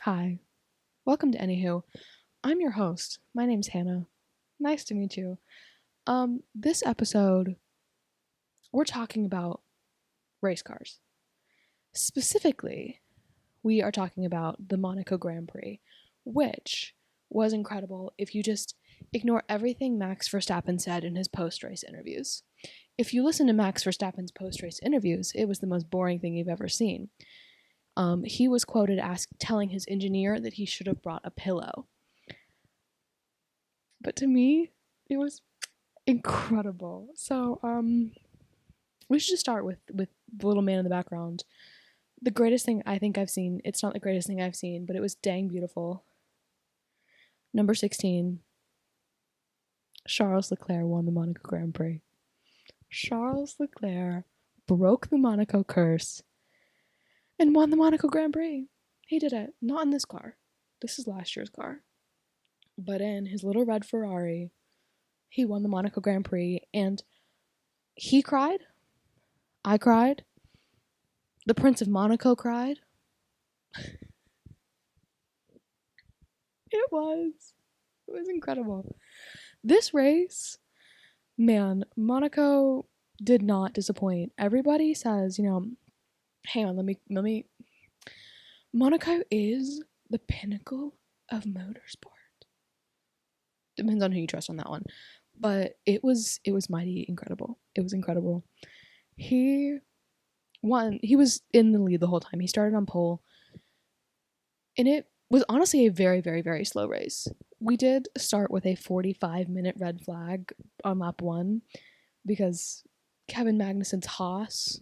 Hi, welcome to ANYWHO. I'm your host. My name's Hannah. Nice to meet you. This episode, we're talking about race cars. Specifically, we are talking about the Monaco Grand Prix, which was incredible if you just ignore everything Max Verstappen said in his post-race interviews. If you listen to Max Verstappen's post-race interviews, it was the most boring thing you've ever seen. He was quoted as telling his engineer that he should have brought a pillow. But to me, it was incredible. So, we should just start with the little man in the background. The greatest thing I think I've seen. It's not the greatest thing I've seen, but it was dang beautiful. Number 16. Charles Leclerc won the Monaco Grand Prix. Charles Leclerc broke the Monaco curse and won the Monaco Grand Prix. He did it. Not in this car. This is last year's car. But in his little red Ferrari, he won the Monaco Grand Prix, and he cried. I cried. The Prince of Monaco cried. It was incredible. This race, man, Monaco did not disappoint. Everybody says, hang on, let me. Monaco is the pinnacle of motorsport. Depends on who you trust on that one. But it was mighty incredible. It was incredible. He won. He was in the lead the whole time. He started on pole. And it was honestly a very, very, very slow race. We did start with a 45-minute red flag on lap 1 because Kevin Magnussen's Haas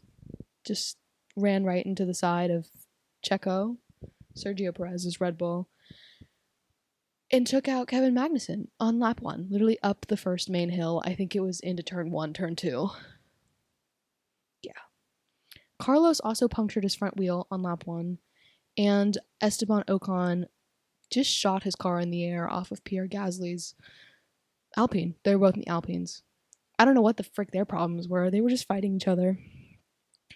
just ran right into the side of Checo, Sergio Perez's Red Bull, and took out Kevin Magnussen on lap 1, literally up the first main hill. I think it was into turn 1, turn 2. Yeah. Carlos also punctured his front wheel on lap 1, and Esteban Ocon just shot his car in the air off of Pierre Gasly's Alpine. They were both in the Alpines. I don't know what the frick their problems were. They were just fighting each other.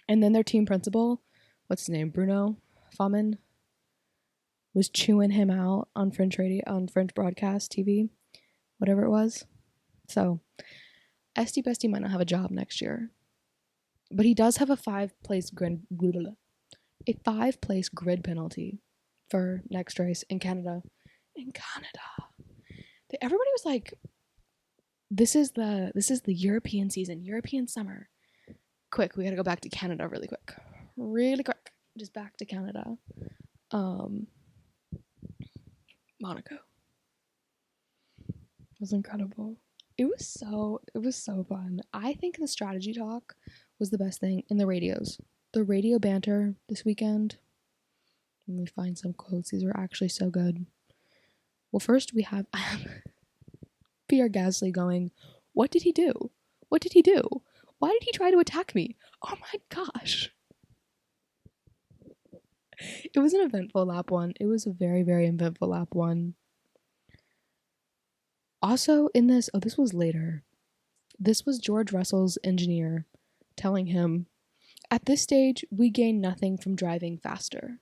And then their team principal, what's his name, Bruno Famin, was chewing him out on French radio, on French broadcast TV, whatever it was. So, Esty Bestie might not have a job next year, but he does have a 5-place grid penalty for next race in Canada. Everybody was like, "This is the European season, European summer. Quick, we gotta go back to Canada really quick, just back to Canada." Monaco. It was incredible. It was so fun. I think the strategy talk was the best thing in the radios. The radio banter this weekend. Let me find some quotes. These were actually so good. Well, first we have Pierre Gasly going, "What did he do? What did he do? Why did he try to attack me? Oh my gosh." It was an eventful lap 1. It was a very, very eventful lap 1. Also in this, this was later. This was George Russell's engineer telling him, "At this stage, we gain nothing from driving faster."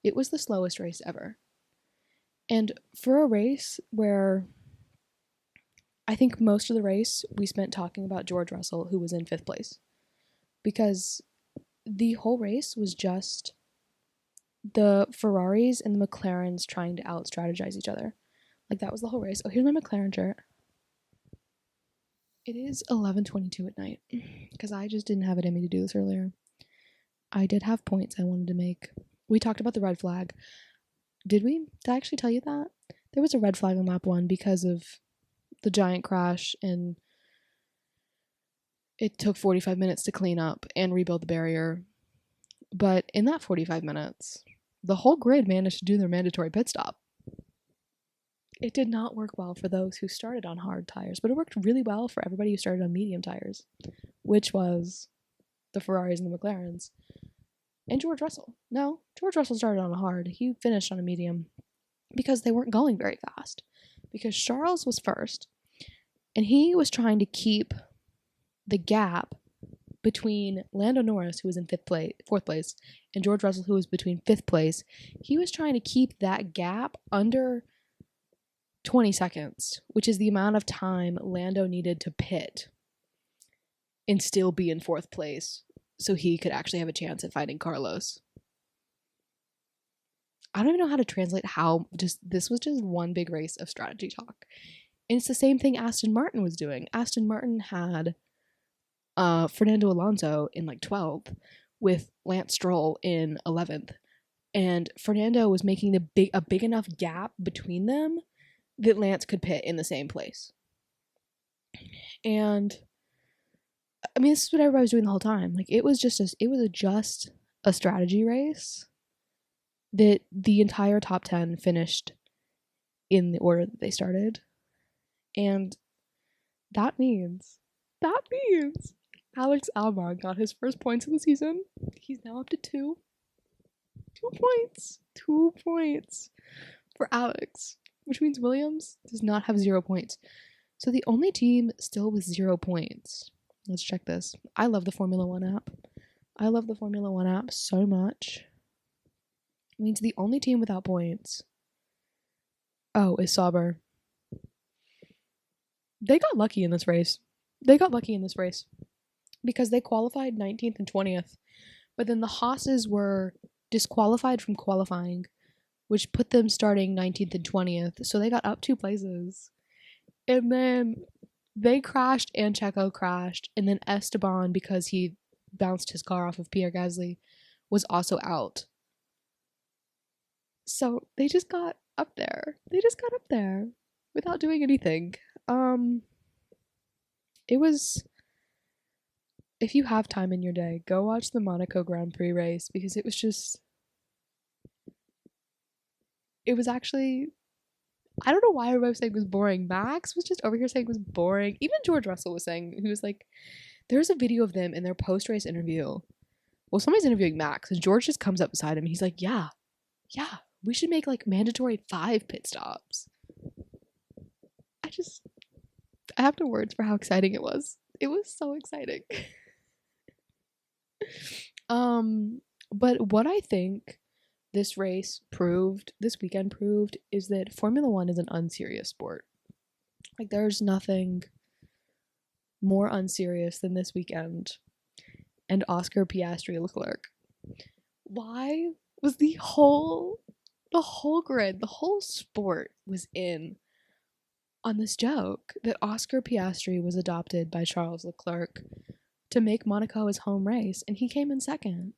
It was the slowest race ever. And for a race where I think most of the race we spent talking about George Russell, who was in 5th place. Because the whole race was just the Ferraris and the McLarens trying to out-strategize each other. Like, that was the whole race. Oh, here's my McLaren shirt. It is 11:22 at night, because I just didn't have it in me to do this earlier. I did have points I wanted to make. We talked about the red flag. Did we? Did I actually tell you that? There was a red flag on lap 1 because of the giant crash, and it took 45 minutes to clean up and rebuild the barrier. But in that 45 minutes, the whole grid managed to do their mandatory pit stop. It did not work well for those who started on hard tires, but it worked really well for everybody who started on medium tires, which was the Ferraris and the McLarens. And George Russell. No, George Russell started on a hard. He finished on a medium because they weren't going very fast. Because Charles was first, and he was trying to keep the gap between Lando Norris, who was in fourth place, and George Russell, who was between fifth place. He was trying to keep that gap under 20 seconds, which is the amount of time Lando needed to pit and still be in fourth place so he could actually have a chance at fighting Carlos. I don't even know how to translate this was just one big race of strategy talk. And it's the same thing Aston Martin was doing. Aston Martin had Fernando Alonso in like 12th with Lance Stroll in 11th. And Fernando was making a big enough gap between them that Lance could pit in the same place. And I mean, this is what everybody was doing the whole time. Like, it was just a strategy race that the entire top 10 finished in the order that they started. And that means Alex Albon got his first points of the season. He's now up to 2 points. 2 points for Alex, which means Williams does not have 0 points. So the only team still with 0 points. Let's check this. I love the Formula One app. I love the Formula One app so much. It means the only team without points, is Sauber. They got lucky in this race. Because they qualified 19th and 20th. But then the Haas's were disqualified from qualifying, which put them starting 19th and 20th. So they got up 2 places. And then they crashed and Checo crashed. And then Esteban, because he bounced his car off of Pierre Gasly, was also out. So they just got up there. Without doing anything. It was, if you have time in your day, go watch the Monaco Grand Prix race, because it was actually, I don't know why everybody was saying it was boring. Max was just over here saying it was boring. Even George Russell was saying, he was like, there's a video of them in their post-race interview. Well, somebody's interviewing Max, and George just comes up beside him, and he's like, yeah, we should make like mandatory 5 pit stops. I have no words for how exciting it was. It was so exciting. But what I think this weekend proved, is that Formula One is an unserious sport. Like, there's nothing more unserious than this weekend and Oscar Piastri Leclerc. Why was the whole grid, the whole sport was in on this joke that Oscar Piastri was adopted by Charles Leclerc to make Monaco his home race, and he came in second.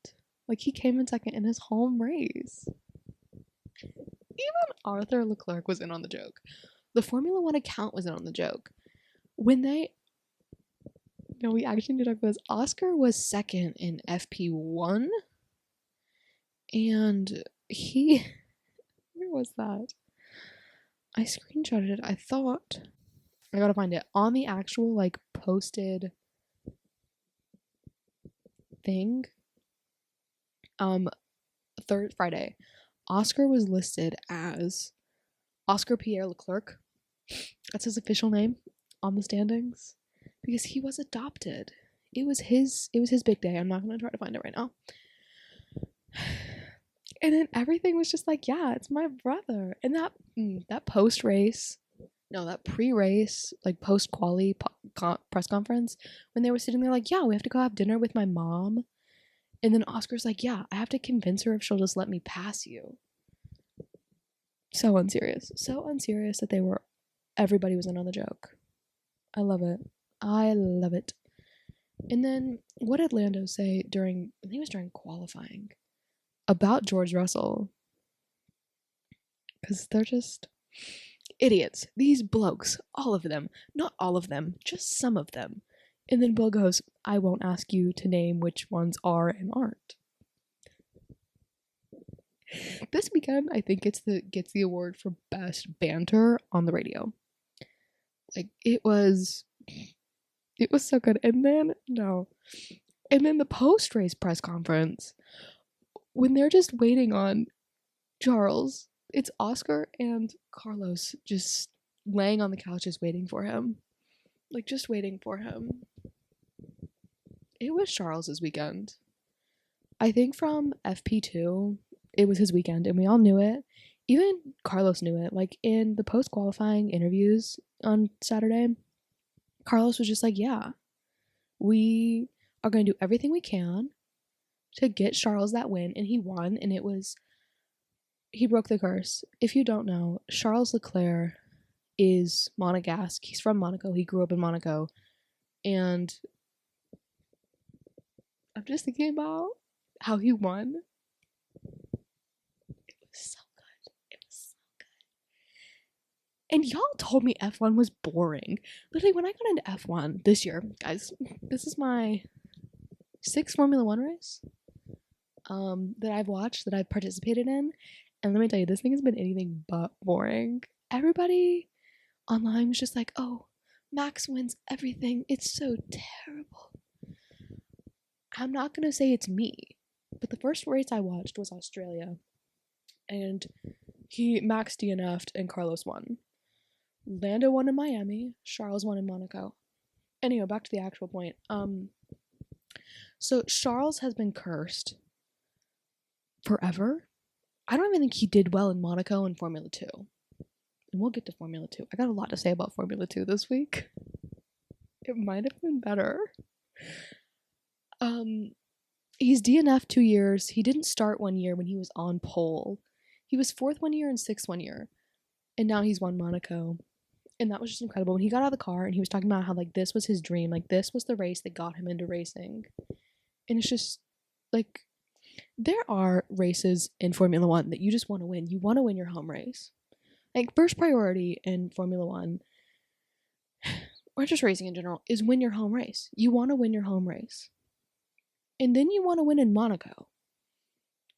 Like, he came in second in his home race. Even Arthur Leclerc was in on the joke. The Formula One account was in on the joke. We actually need to talk about this. Oscar was second in FP1, and where was that? I screenshotted it. I thought, I gotta find it on the actual like posted thing. Third Friday, Oscar was listed as Oscar Pierre Leclerc. That's his official name on the standings, because he was adopted. It was his big day. I'm not gonna try to find it right now. And then everything was just like, yeah, it's my brother. And that pre-race, like post-quali press conference, when they were sitting there like, yeah, we have to go have dinner with my mom. And then Oscar's like, yeah, I have to convince her if she'll just let me pass you. So unserious that everybody was in on the joke. I love it. And then what did Lando say during qualifying about George Russell? Because they're just idiots. These blokes, all of them. Not all of them, just some of them. And then Will goes, I won't ask you to name which ones are and aren't. This weekend, I think gets the award for best banter on the radio. Like, it was so good. And then the post-race press conference, when they're just waiting on Charles, it's Oscar and Carlos just laying on the couch, just waiting for him. Like, just waiting for him. It was Charles's weekend. I think from FP2, it was his weekend, and we all knew it. Even Carlos knew it. Like, in the post-qualifying interviews on Saturday, Carlos was just like, yeah, we are going to do everything we can to get Charles that win, and he won, and he broke the curse. If you don't know, Charles Leclerc is Monegasque. He's from Monaco. He grew up in Monaco, and I'm just thinking about how he won. It was so good. It was so good. And y'all told me F1 was boring. Literally, when I got into F1 this year, guys, this is my 6th Formula One race that I've watched, that I've participated in. And let me tell you, this thing has been anything but boring. Everybody online was just like, oh, Max wins everything. It's so terrible. I'm not going to say it's me, but the first race I watched was Australia. And Max DNF'd and Carlos won. Lando won in Miami. Charles won in Monaco. Anyway, back to the actual point. So Charles has been cursed forever. I don't even think he did well in Monaco and Formula 2. And we'll get to Formula 2. I got a lot to say about Formula 2 this week. It might have been better. He's DNF'd 2 years. He didn't start 1 year when he was on pole. He was 4th 1 year and 6th 1 year. And now he's won Monaco. And that was just incredible. When he got out of the car and he was talking about how, like, this was his dream. Like, this was the race that got him into racing. And it's just, like, there are races in Formula 1 that you just want to win. You want to win your home race. Like, first priority in Formula 1, or just racing in general, is win your home race. You want to win your home race. And then you want to win in Monaco.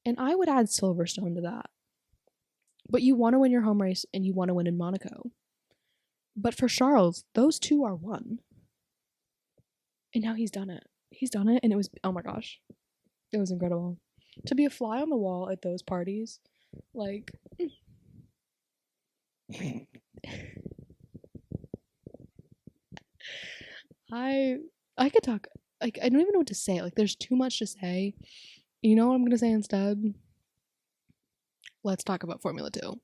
And I would add Silverstone to that. But you want to win your home race and you want to win in Monaco. But for Charles, those two are one. And now he's done it. He's done it, and it was, oh my gosh. It was incredible. To be a fly on the wall at those parties, like... I could talk, like, I don't even know what to say. Like, there's too much to say. You know what I'm gonna say instead? Let's talk about Formula 2.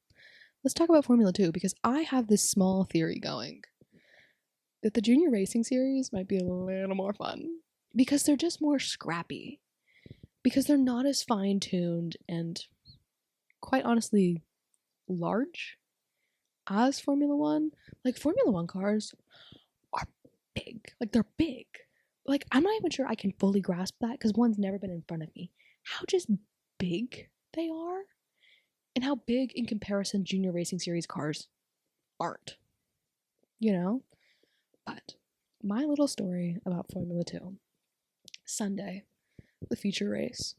Let's talk about Formula 2, because I have this small theory going that the junior racing series might be a little more fun, because they're just more scrappy, because they're not as fine-tuned and, quite honestly, large as Formula 1. Like, Formula 1 cars are big. Like, they're big. Like, I'm not even sure I can fully grasp that, because one's never been in front of me. How just big they are, and how big in comparison junior racing series cars aren't. You know? But my little story about Formula 2. Sunday, the feature race,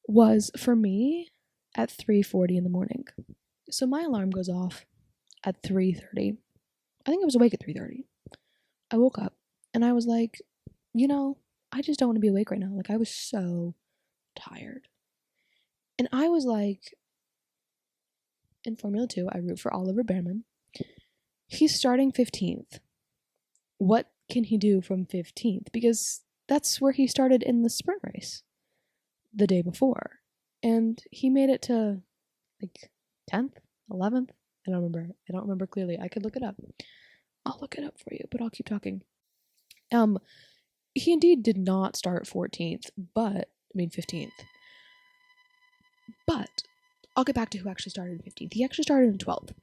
was, for me, at 3:40 in the morning. So my alarm goes off at 3:30. I think I was awake at 3:30. I woke up and I was like, you know, I just don't want to be awake right now. Like, I was so tired. And I was like, in Formula 2, I root for Oliver Behrman. He's starting 15th. What can he do from 15th? Because that's where he started in the sprint race the day before. And he made it to, like, 10th, 11th. I don't remember clearly. I could look it up. I'll look it up for you, but I'll keep talking. He indeed did not start 14th, 15th. But I'll get back to who actually started in 15th. He actually started in 12th.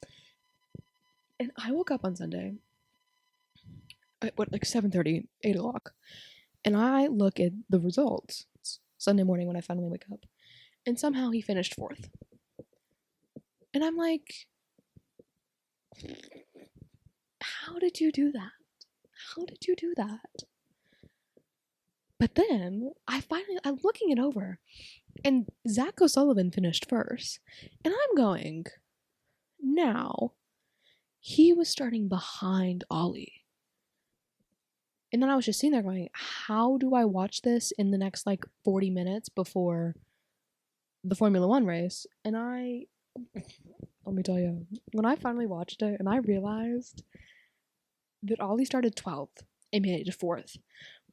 And I woke up on Sunday at 7:30, 8 o'clock. And I look at the results Sunday morning when I finally wake up. And somehow he finished 4th. And I'm like, how did you do that? How did you do that? But then I'm looking it over, and Zach O'Sullivan finished first. And I'm going, now, he was starting behind Ollie. And then I was just sitting there going, how do I watch this in the next, 40 minutes before the Formula 1 race? And let me tell you, when I finally watched it and I realized that Ollie started 12th and made it to 4th,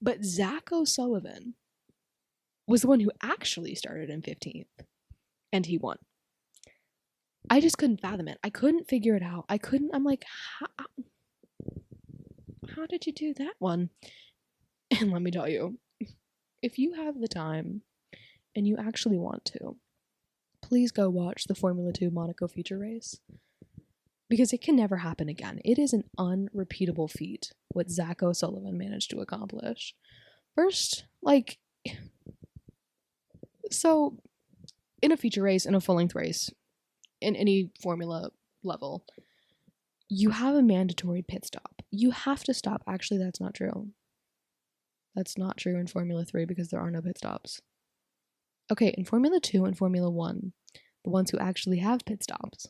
But Zach O'Sullivan was the one who actually started in 15th, and he won. I just couldn't fathom it. I couldn't figure it out. I'm like, how did you do that one? And let me tell you, if you have the time and you actually want to, please go watch the Formula 2 Monaco feature race, because it can never happen again. It is an unrepeatable feat what Zach O'Sullivan managed to accomplish. First, like, so in a feature race, in a full-length race, in any formula level, you have a mandatory pit stop. You have to stop. Actually, that's not true. That's not true in Formula 3 because there are no pit stops. Okay, in Formula 2 and Formula 1, the ones who actually have pit stops.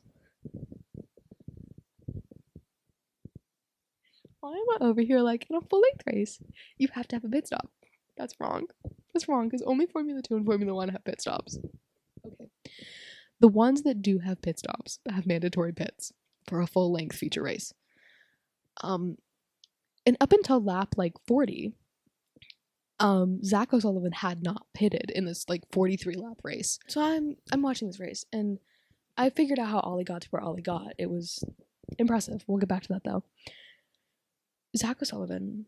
Why am I over here like in a full-length race? You have to have a pit stop. That's wrong. That's wrong because only Formula 2 and Formula 1 have pit stops. Okay. The ones that do have pit stops have mandatory pits for a full-length feature race. And up until lap like 40, Zach O'Sullivan had not pitted in this like 43 lap race. So I'm watching this race and I figured out how Ollie got to where Ollie got. It was impressive. We'll get back to that though. Zach O'Sullivan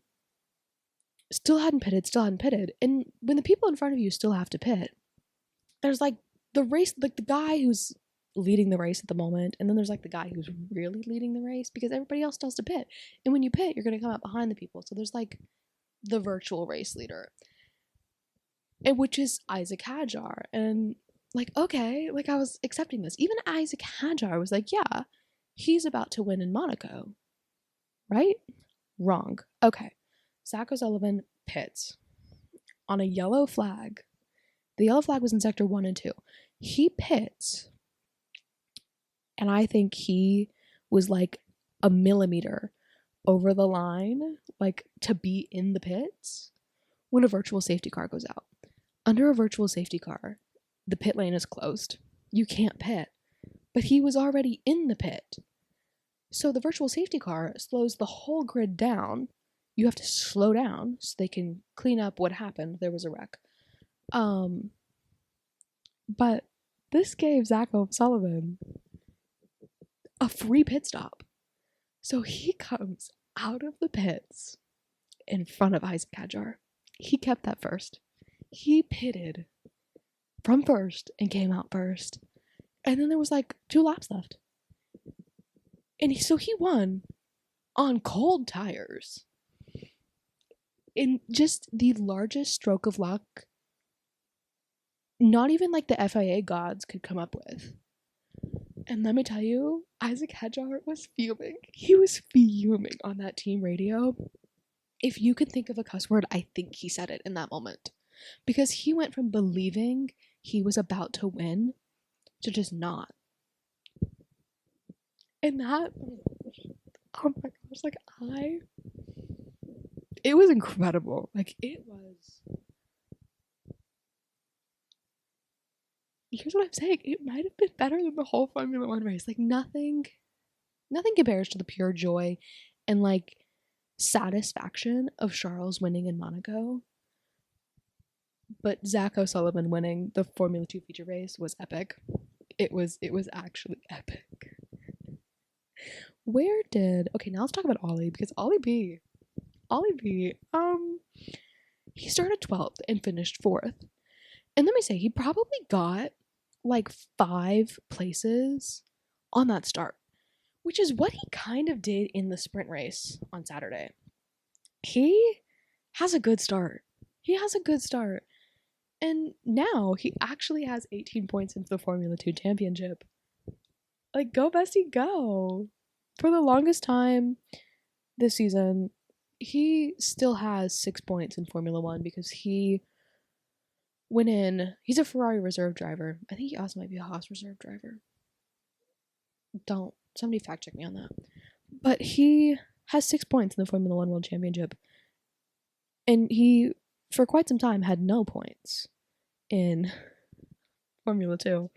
still hadn't pitted. And when the people in front of you still have to pit, there's like the race, like the guy who's leading the race at the moment, and then there's like the guy who's really leading the race because everybody else still has to pit. And when you pit, you're going to come up behind the people. So there's like the virtual race leader, and which is Isaac Hadjar. And like, okay, like I was accepting this. Even Isaac Hadjar was like, yeah, he's about to win in Monaco, right? Wrong. Okay. Zach O'Sullivan pits on a yellow flag. The yellow flag was in sector 1 and 2. He pits, and I think he was like a millimeter over the line, like to be in the pits, when a virtual safety car goes out. Under a virtual safety car, the pit lane is closed. You can't pit. But he was already in the pit. So the virtual safety car slows the whole grid down. You have to slow down so they can clean up what happened. There was a wreck. But this gave Zach O'Sullivan a free pit stop. So he comes out of the pits in front of Isaac Hadjar. He kept that first. He pitted from first and came out first. And then there was like 2 laps left. And so he won on cold tires. In just the largest stroke of luck not even like the FIA gods could come up with. And let me tell you, Isaac Hadjar was fuming. He was fuming on that team radio. If you could think of a cuss word, I think he said it in that moment. Because he went from believing he was about to win to just not. And that, oh my gosh, like it was incredible. Like it was, here's what I'm saying, it might have been better than the whole Formula 1 race. Like nothing compares to the pure joy and like satisfaction of Charles winning in Monaco. But Zach O'Sullivan winning the Formula 2 feature race was epic. It was actually epic. Okay, now let's talk about Ollie, because Ollie B, he started 12th and finished 4th. And let me say, he probably got like 5 places on that start, which is what he kind of did in the sprint race on Saturday. He has a good start. And now he actually has 18 points into the Formula 2 championship. Like, go Bestie, go. For the longest time this season, he still has 6 points in Formula 1 because he went in. He's a Ferrari reserve driver. I think he also might be a Haas reserve driver. Somebody fact check me on that. But he has 6 points in the Formula 1 World Championship. And he, for quite some time, had no points in Formula 2.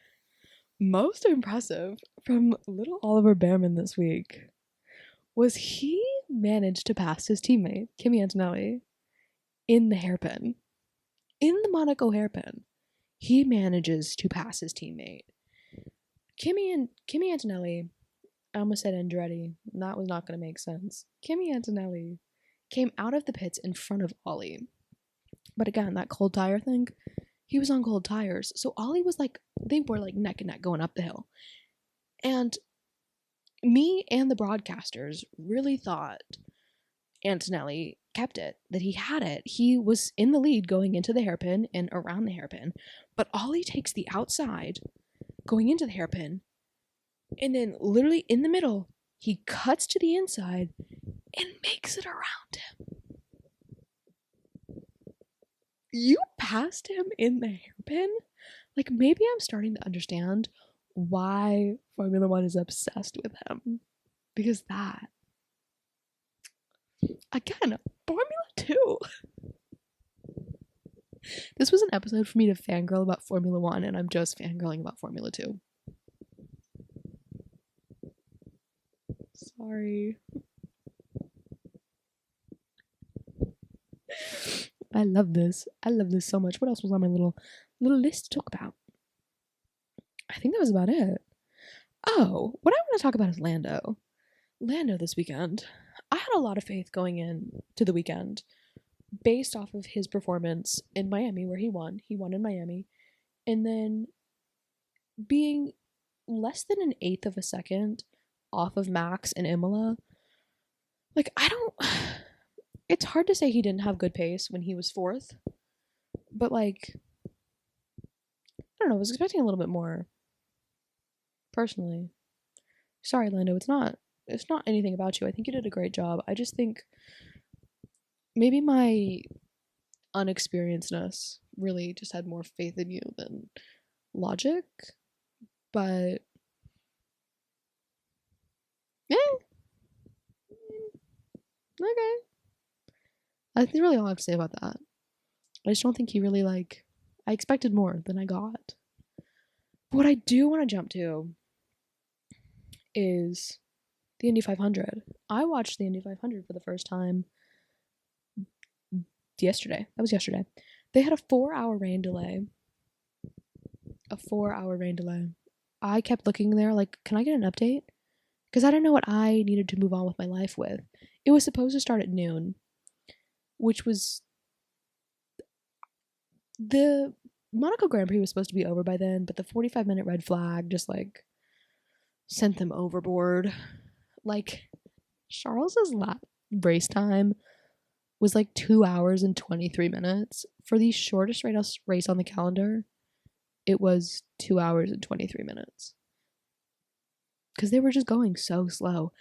Most impressive from little Oliver Behrman this week was he managed to pass his teammate, Kimi Antonelli, in the hairpin. In the Monaco hairpin, he manages to pass his teammate. Kimi Antonelli, I almost said Andretti. That was not going to make sense. Kimi Antonelli came out of the pits in front of Ollie. But again, that cold tire thing, he was on cold tires. So Ollie was like, they were like neck and neck going up the hill. And me and the broadcasters really thought Antonelli kept it, that he had it. He was in the lead going into the hairpin and around the hairpin. But Ollie takes the outside going into the hairpin. And then literally in the middle, he cuts to the inside and makes it around him. You passed him in the hairpin? Like, maybe I'm starting to understand why Formula One is obsessed with him. Because that, again, Formula 2. This was an episode for me to fangirl about Formula 1, and I'm just fangirling about Formula 2. Sorry. I love this. I love this so much. What else was on my little list to talk about? I think that was about it. Oh, what I want to talk about is Lando. Lando this weekend. I had a lot of faith going in to the weekend based off of his performance in Miami where he won. He won in Miami. And then being less than an eighth of a second off of Max and Imola. Like, it's hard to say he didn't have good pace when he was fourth. But, like, I don't know, I was expecting a little bit more. Personally. Sorry, Lando, it's not anything about you. I think you did a great job. I just think maybe my unexperiencedness really just had more faith in you than logic. But yeah. Okay. That's really all I have to say about that. I just don't think he really, like, I expected more than I got. But what I do want to jump to is the Indy 500. I watched the Indy 500 for the first time yesterday. That was yesterday. They had a 4-hour rain delay. I kept looking there like, can I get an update? Because I didn't know what I needed to move on with my life with. It was supposed to start at noon, which was... The Monaco Grand Prix was supposed to be over by then, but the 45-minute red flag just, like, sent them overboard. Like, Charles's race time was like 2 hours and 23 minutes. For the shortest race on the calendar, it was 2 hours and 23 minutes. Because they were just going so slow.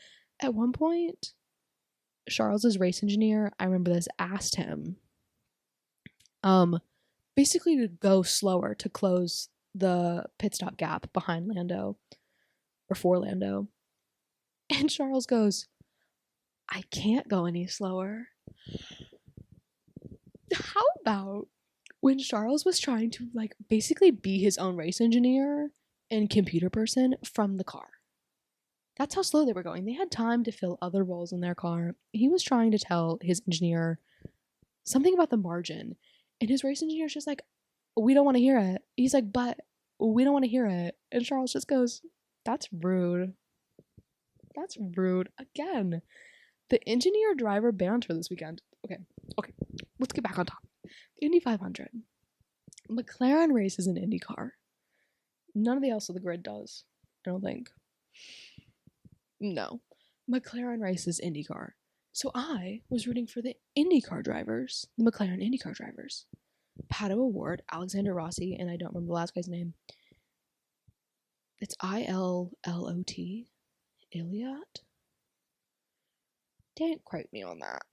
At one point, Charles's race engineer, I remember this, asked him, basically to go slower to close the pit stop gap behind Lando, or for Lando. And Charles goes, I can't go any slower. How about when Charles was trying to, like, basically be his own race engineer and computer person from the car? That's how slow they were going. They had time to fill other roles in their car. He was trying to tell his engineer something about the margin. And his race engineer's just like, we don't want to hear it. He's like, but we don't want to hear it. And Charles just goes, that's rude. That's rude. Again, the engineer-driver banter this weekend. Okay, let's get back on top. Indy 500. McLaren races an Indy car. None of the else of the grid does, I don't think. No. McLaren races IndyCar. So I was rooting for the IndyCar drivers, the McLaren IndyCar drivers. Pato O'Ward, Alexander Rossi, and I don't remember the last guy's name. It's I-L-L-O-T. Iliot? Don't quote me on that.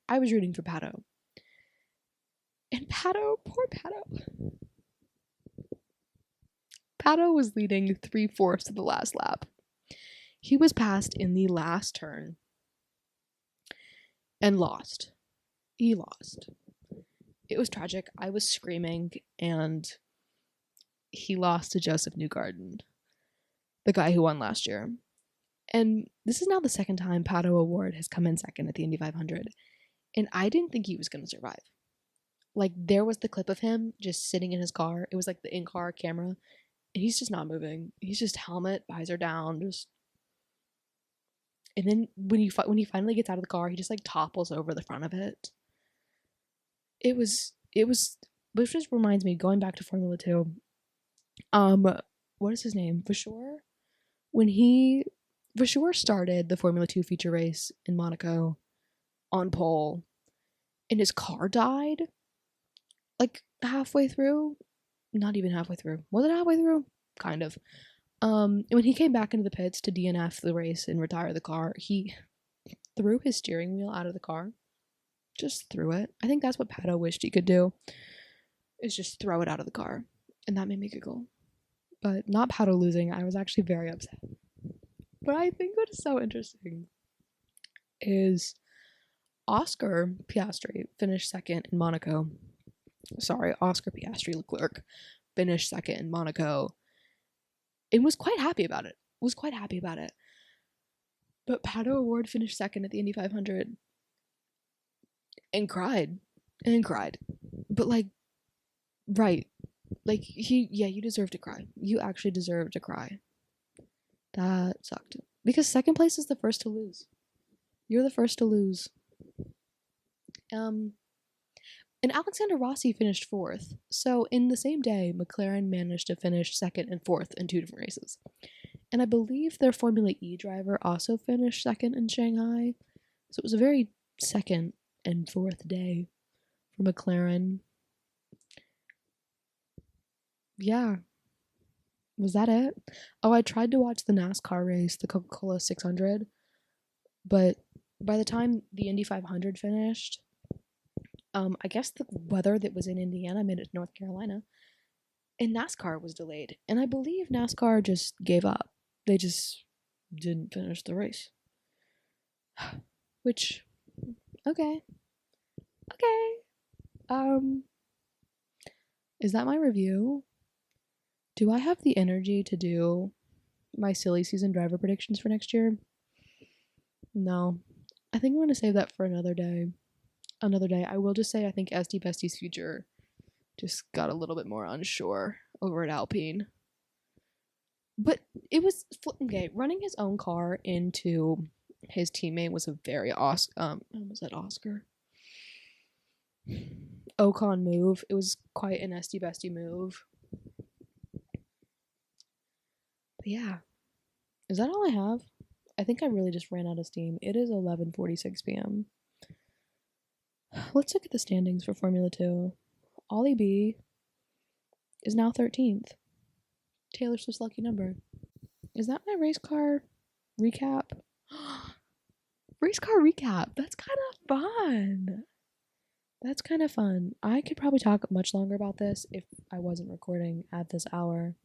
I was rooting for Pato. And Pato, poor Pato. Pato was leading 3/4 of the last lap. He was passed in the last turn and lost. He lost. It was tragic. I was screaming, and he lost to Joseph Newgarden, the guy who won last year. And this is now the second time Pato O'Ward has come in second at the Indy 500. And I didn't think he was going to survive. Like, there was the clip of him just sitting in his car. It was like the in-car camera. And he's just not moving. He's just helmet, visor down, just... And then when he finally gets out of the car, he just like topples over the front of it. It was, which just reminds me, going back to Formula 2, what is his name? Vasseur? When Vasseur started the Formula 2 feature race in Monaco on pole, and his car died, like, halfway through. Not even halfway through. Was it halfway through? Kind of. When he came back into the pits to DNF the race and retire the car, he threw his steering wheel out of the car. Just threw it. I think that's what Pato wished he could do, is just throw it out of the car. And that made me giggle. But not Pato losing. I was actually very upset. But I think what is so interesting is Oscar Piastri finished second in Monaco. Sorry, Oscar Piastri Leclerc finished second in Monaco and was quite happy about it. But Pato O'Ward finished second at the Indy 500 and cried. But like, right. Like, you deserve to cry. You actually deserve to cry. That sucked. Because second place is the first to lose. You're the first to lose. And Alexander Rossi finished fourth. So in the same day, McLaren managed to finish second and fourth in 2 different races. And I believe their Formula E driver also finished second in Shanghai. So it was a very second and fourth day for McLaren. Yeah. Was that it? Oh, I tried to watch the NASCAR race, the Coca-Cola 600. But by the time the Indy 500 finished, I guess the weather that was in Indiana made it to North Carolina, and NASCAR was delayed. And I believe NASCAR just gave up. They just didn't finish the race. Which, okay. Is that my review? Do I have the energy to do my silly season driver predictions for next year? No. I think I'm going to save that for another day. I will just say I think SD Bestie's future just got a little bit more unsure over at Alpine. But it was okay. Running his own car into his teammate was a very was that Oscar? Ocon move. It was quite an SD Bestie move. But yeah. Is that all I have? I think I really just ran out of steam. It is 11:46 p.m. Let's look at the standings for Formula 2. Ollie B is now 13th. Taylor Swift's lucky number. Is that my race car recap? Race car recap. That's kind of fun. I could probably talk much longer about this if I wasn't recording at this hour.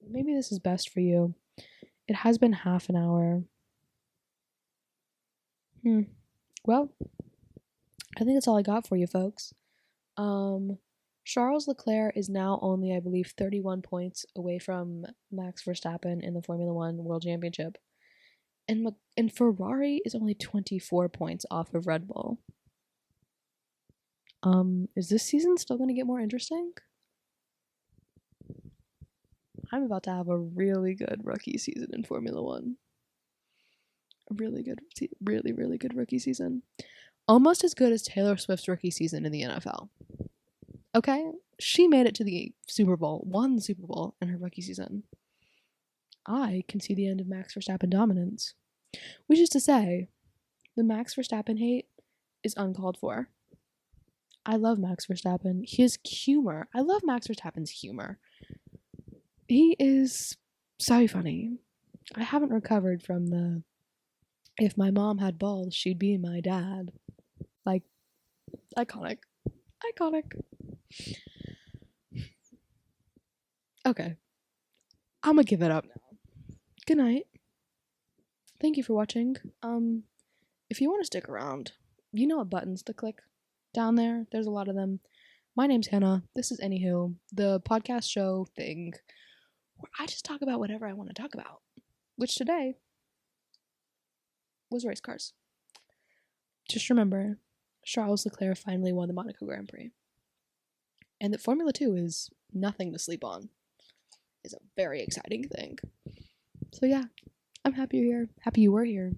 Maybe this is best for you. It has been half an hour. Well, I think that's all I got for you, folks. Charles Leclerc is now only, I believe, 31 points away from Max Verstappen in the Formula 1 World Championship. And Ferrari is only 24 points off of Red Bull. Is this season still going to get more interesting? I'm about to have a really good rookie season in Formula 1. A really good rookie season. Almost as good as Taylor Swift's rookie season in the NFL. Okay? She made it to the Super Bowl, won the Super Bowl in her rookie season. I can see the end of Max Verstappen dominance. Which is to say, the Max Verstappen hate is uncalled for. I love Max Verstappen. His humor. I love Max Verstappen's humor. He is so funny. I haven't recovered from the if my mom had balls, she'd be my dad. Like, iconic. Okay. I'm gonna give it up now. Good night. Thank you for watching. If you want to stick around, you know what buttons to click down there. There's a lot of them. My name's Hannah. This is ANYWHO, the podcast show thing where I just talk about whatever I want to talk about, which today was race cars. just remember, Charles Leclerc finally won the Monaco Grand Prix. And that Formula 2 is nothing to sleep on. It's a very exciting thing. So yeah, I'm happy you're here. Happy you were here.